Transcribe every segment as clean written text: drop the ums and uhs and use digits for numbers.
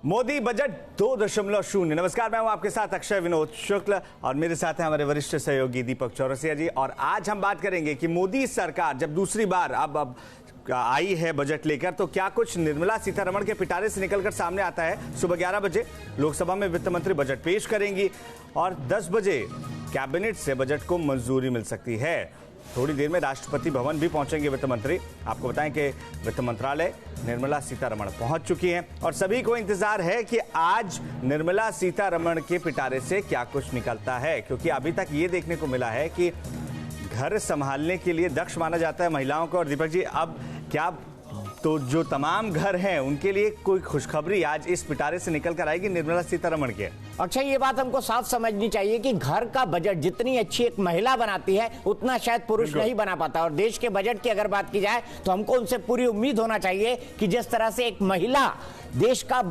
Modi budget 2.0। नमस्कार, मैं हूं आपके साथ अक्षय विनोद शुक्ल और मेरे साथ हैं हमारे वरिष्ठ सहयोगी दीपक चौरसिया जी। और आज हम बात करेंगे कि मोदी सरकार जब दूसरी बार अब आई है बजट लेकर, तो क्या कुछ निर्मला सीतारमण के पिटारे से निकलकर सामने आता है। सुबह 11 बजे लोकसभा में वित्त मंत्री बजट पेश करेंगी और 10 बजे कैबिनेट से बजट को मंजूरी मिल सकती है। थोड़ी देर में राष्ट्रपति भवन भी पहुंचेंगे वित्त मंत्री। आपको बताएं कि वित्त मंत्रालय निर्मला सीतारमण पहुंच चुकी हैं और सभी को इंतजार है कि आज निर्मला सीतारमण के पिटारे से क्या कुछ निकलता है, क्योंकि अभी तक ये देखने को मिला है कि घर संभालने के लिए दक्ष माना जाता है महिलाओं को। और दीपक जी, अब क्या तो जो तमाम घर हैं उनके लिए कोई खुशखबरी आज इस पिटारे से निकल कर आएगी निर्मला सीतारमण के? अच्छा, ये बात हमको साफ समझनी चाहिए कि घर का बजट जितनी अच्छी एक महिला बनाती है उतना शायद पुरुष नहीं बना पाता। और देश के बजट की अगर बात की जाए तो हमको उनसे पूरी उम्मीद होना चाहिए कि जिस तरह से एक महिला देश का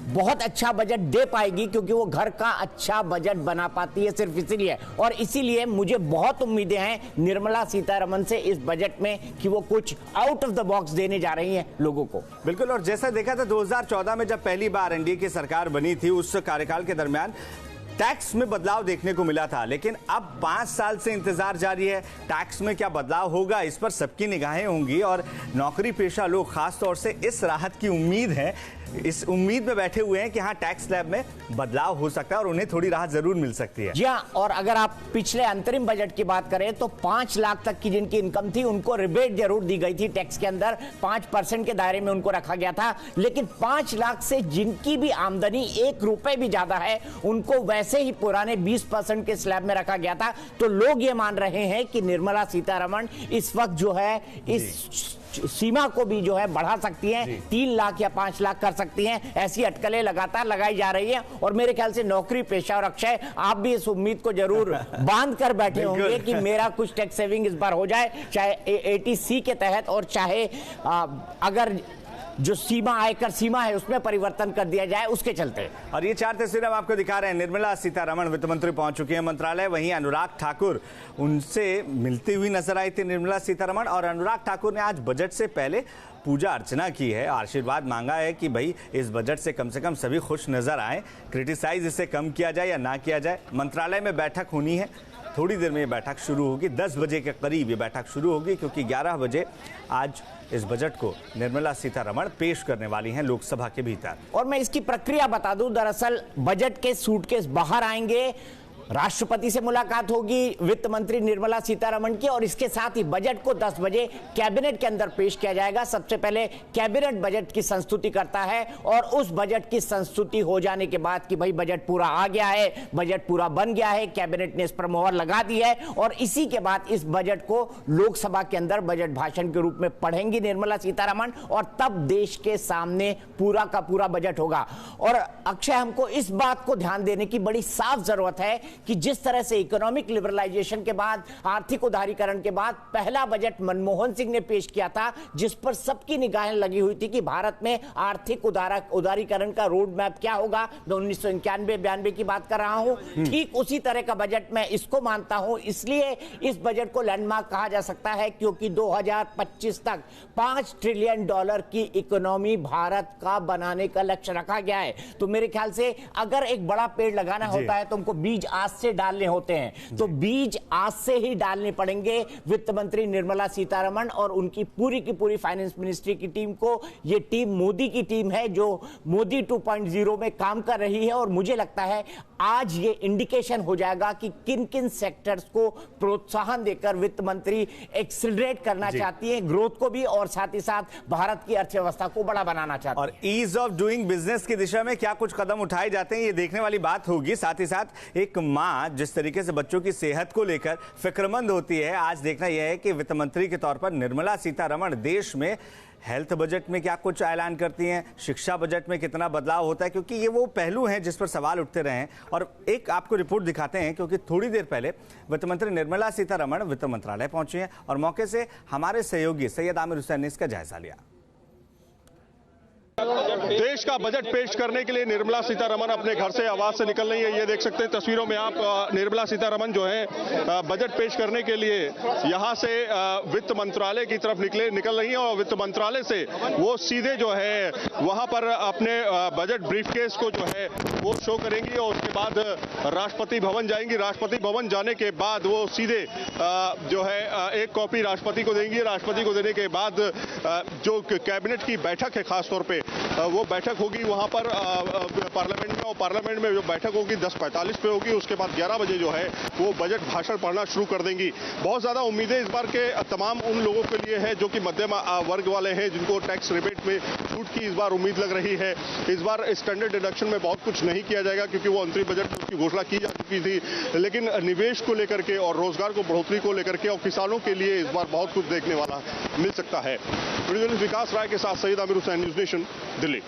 बहुत अच्छा बजट दे पाएगी, क्योंकि वो घर का अच्छा बजट बना पाती है सिर्फ इसीलिए। और इसीलिए मुझे बहुत उम्मीदें हैं निर्मला सीतारमण से इस बजट में कि वो कुछ आउट ऑफ द बॉक्स देने जा रही हैं लोगों को। बिल्कुल, और जैसा देखा था 2014 में जब पहली बार एनडीए की सरकार बनी थी, उस कार्यकाल के दरमियान टैक्स में बदलाव देखने को मिला था। लेकिन अब 5 साल से इंतजार जारी है। टैक्स में क्या बदलाव होगा, इस पर सबकी निगाहें होंगी और नौकरी पेशा लोग खास तौर से इस राहत की उम्मीद है, इस उम्मीद में बैठे हुए हैं कि हाँ, टैक्स स्लैब में बदलाव हो सकता है और उन्हें थोड़ी राहत जरूर मिल सकती है। जी हाँ, और अगर आप पिछले अंतरिम बजट की बात करें तो 5 लाख तक की जिनकी इनकम थी उनको रिबेट जरूर दी गई थी। टैक्स के अंदर 5% के दायरे में उनको रखा गया था। लेकिन 5 लाख से जिनकी भी आमदनी 1 रुपए भी ज्यादा है उनको वैसे ही पुराने 20% के स्लैब में रखा गया था। तो लोग ये मान रहे हैं कि निर्मला सीतारमण इस वक्त जो है इस सीमा को भी जो है बढ़ा सकती हैं, 3 लाख या 5 लाख कर सकती हैं। ऐसी अटकलें लगातार लगाई जा रही हैं और मेरे ख्याल से नौकरी पेशा और अक्षय, आप भी इस उम्मीद को जरूर बांध कर बैठे होंगे कि मेरा कुछ टैक्स सेविंग इस बार हो जाए, चाहे 80C के तहत और चाहे अगर जो सीमा आयकर सीमा है उसमें परिवर्तन कर दिया जाए उसके चलते। और ये 4 तस्वीरें हम आपको दिखा रहे हैं। निर्मला सीतारमण वित्त मंत्री पहुंच चुकी हैं मंत्रालय। वहीं अनुराग ठाकुर उनसे मिलती हुई नजर आई थी निर्मला सीतारमण। और अनुराग ठाकुर ने आज बजट से पहले पूजा अर्चना की है, आशीर्वाद मांगा है कि भाई इस बजट से कम सभी खुश नजर आए, क्रिटिसाइज इसे कम किया जाए या ना किया जाए। मंत्रालय में बैठक होनी है, थोड़ी देर में ये बैठक शुरू होगी। 10 बजे के करीब ये बैठक शुरू होगी, क्योंकि 11 बजे आज इस बजट को निर्मला सीतारमण पेश करने वाली हैं लोकसभा के भीतर। और मैं इसकी प्रक्रिया बता दूं, दरअसल बजट के सूटकेस बाहर आएंगे, राष्ट्रपति से मुलाकात होगी वित्त मंत्री निर्मला सीतारमण की, और इसके साथ ही बजट को 10 बजे कैबिनेट के अंदर पेश किया जाएगा। सबसे पहले कैबिनेट बजट की संस्तुति करता है और उस बजट की संस्तुति हो जाने के बाद कि भाई बजट पूरा आ गया है, बजट पूरा बन गया है, कैबिनेट ने इस पर मोहर लगा दी है, और इसी के बाद इस बजट को लोकसभा के अंदर बजट भाषण के रूप में पढ़ेंगी निर्मला सीतारमण, और तब देश के सामने पूरा का पूरा बजट होगा। और अक्षय, हमको इस बात को ध्यान देने की बड़ी साफ जरूरत है कि जिस तरह से इकोनॉमिक लिबरलाइजेशन के बाद, आर्थिक उदारीकरण के बाद पहला बजट मनमोहन सिंह ने पेश किया था, जिस पर सबकी निगाहें लगी हुई थी कि भारत में आर्थिक उदारीकरण का रोड मैप क्या होगा। मैं 1991-92 की बात कर रहा हूं। ठीक उसी तरह का बजट मैं इसको मानता हूं, इसलिए इस बजट को लैंडमार्क कहा जा सकता है, क्योंकि 2025 तक $5 ट्रिलियन की इकोनॉमी भारत का बनाने का लक्ष्य रखा गया है। तो मेरे ख्याल से अगर एक बड़ा पेड़ लगाना होता है तो हमको बीज आज से डालने होते हैं, तो बीज आज से ही डालने पड़ेंगे वित्त मंत्री निर्मला सीतारमण और उनकी पूरी की पूरी फाइनेंस मिनिस्ट्री की टीम को। यह टीम मोदी की टीम है जो मोदी 2.0 में काम कर रही है, और मुझे लगता है आज ये इंडिकेशन हो जाएगा कि किन किन सेक्टर्स को प्रोत्साहन देकर वित्त मंत्री एक्सीलरेट करना चाहती है, ग्रोथ को भी, और साथ ही साथ भारत की अर्थव्यवस्था को बड़ा बनाना चाहती है। और ईज ऑफ डूइंग बिजनेस की दिशा में क्या कुछ कदम उठाए जाते हैं, ये देखने वाली बात होगी। साथ ही साथ एक मां जिस तरीके से बच्चों की सेहत को लेकर फिक्रमंद होती है, आज देखना यह है कि वित्त मंत्री के तौर पर निर्मला सीतारमण देश में हेल्थ बजट में क्या कुछ ऐलान करती हैं, शिक्षा बजट में कितना बदलाव होता है, क्योंकि ये वो पहलू हैं जिस पर सवाल उठते रहे हैं। और एक आपको रिपोर्ट दिखाते हैं, क्योंकि थोड़ी देर पहले वित्त मंत्री निर्मला सीतारमण वित्त मंत्रालय पहुंची हैं और मौके से हमारे सहयोगी सैयद आमिर हुसैन ने इसका जायजा लिया। देश का बजट पेश करने के लिए निर्मला सीतारमण अपने घर से आवास से निकल रही है। ये देख सकते हैं तस्वीरों में आप, निर्मला सीतारमण जो है बजट पेश करने के लिए यहां से वित्त मंत्रालय की तरफ निकल रही है और वित्त मंत्रालय से वो सीधे जो है वहां पर अपने बजट ब्रीफकेस को जो है वो शो करेंगी और उसके बाद राष्ट्रपति भवन जाएंगी। राष्ट्रपति भवन जाने के बाद वो सीधे जो है एक कॉपी राष्ट्रपति को देंगी। राष्ट्रपति को देने के बाद जो कैबिनेट की बैठक है खास तौर पे वो बैठक होगी वहां पर पार्लियामेंट में, और पार्लियामेंट में जो बैठक होगी 10:45 पे होगी। उसके बाद 11 बजे जो है वो बजट भाषण पढ़ना शुरू कर देंगी। बहुत ज्यादा उम्मीदें इस बार के तमाम उन लोगों के लिए है जो कि मध्यम वर्ग वाले हैं, जिनको टैक्स रिबेट में छूट की इस बार उम्मीद लग रही है। इस बार स्टैंडर्ड डिडक्शन में बहुत कुछ नहीं किया जाएगा क्योंकि वो अंतरिम बजट में उसकी घोषणा की जा चुकी थी, लेकिन निवेश को लेकर के और रोजगार को बढ़ोतरी को लेकर के और किसानों के लिए इस बार बहुत कुछ देखने वाला मिल सकता है। विकास राय के साथ सईद आमिर हुसैन, न्यूज़ नेशन, दिल्ली।